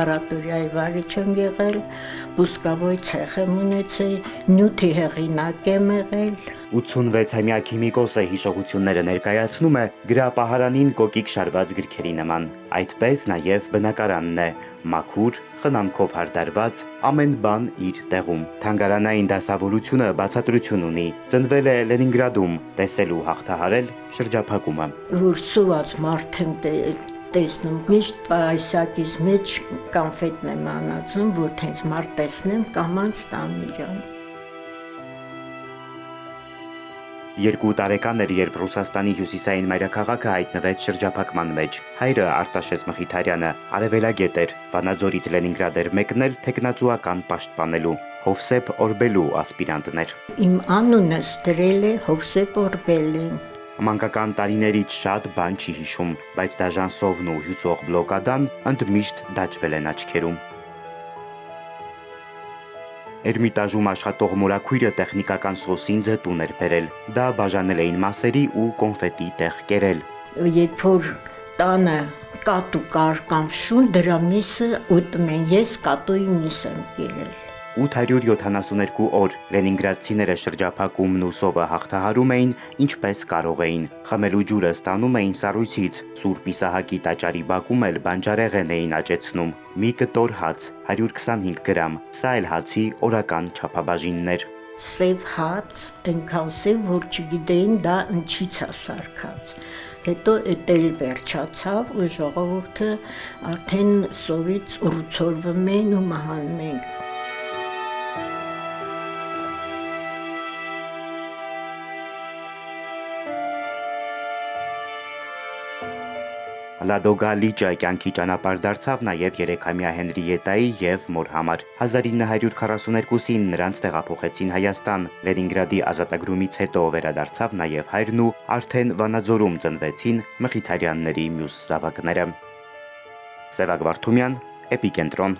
լաբորատորիայի վարիչ եմ եղել, բուսկավոյ ցեխ եմ ունեցել, նյութի հեղինակ եմ եղել։ 86-ամյա քիմիկոսը հիշողությունները ներկայացնում է գրապահարանին կոկիկ շարված գրքերի նման։ Այդպես նաև բնակարանն է, մաքուր, խնամքով հարդարված, ամեն բան իր տեղում։ Թանգարանային դասավորությունը բացատրություն ունի, ծնվել է Լենինգրադում, տեսել ու հաղթահարել շրջափակումը։ Որ սոված մարդ եմ տեսնում, միշտ այսակիս մեջ կոնֆետն եմ անածում, որ թենց մարդ տեսնեմ, կամանց տամ իրան։ 2 տարեկան էր, երբ Ռուսաստանի հյուսիսային մայրաքաղաքը հայտնվեց շրջափակման մեջ։ Հայրը Արտաշես Մխիթարյանը արևելագետ էր, Վանաձորից Լենինգրադ էր մեկնել թեկնածուական պաշտպանելու։ Հովսեփ Օրբելու ասպիրանտն էր։ Իմ անունս դրել է Հովսեփ Օրբելին։ Մանկական տարիներից շատ բան չի հիշում, բայց դաժան սովն ու հյուսող բլոկադան ընդմիշտ դաջվել են աչքերում։ Էրմիտաժում աշխատող մորաքույրը տեխնիկական սոսինձը տուն էր բերել, դա բաժանել էին մասերի ու կոնֆետի տեղ կերել։ Երբ որ տանը կատու կար կամ շուն, դրա միսը ուտում են, ես կատուի միս եմ կերել։ 872 օր լենինգրադցիները շրջափակումն ու սովը հաղթահարում էին ինչպես կարող էին։ Խմելու ջուրը ստանում էին սառույցից, Սուրբ Իսահակի տաճարի բակում էլ բանջարեղեն էին աճեցնում։ Մի կտոր հաց, 125 գրամ, սա էլ հացի օրական չափաբաժինն էր։ Սև հաց, այնքան սև, որ չգիտեին դա ինչից է սարքած։ Հետո էդ էլ վերջացավ ու ժողովուրդը արդեն սովից ուռուցորվում էին ու մահանում էին։ Լադոգա լիճը կյանքի ճանապարհ դարձավ նաև 3-ամյա Հենրիետայի և մոր համար։ 1942-ին նրանց տեղափոխեցին Հայաստան։ Լենինգրադի ազատագրումից հետո վերադարձավ նաև հայրն ու արդեն Վանաձորում ծնվեցին Մխիթարյանների մյուս զավակները։ Սևակ Վարդումյան, Էպիկենտրոն։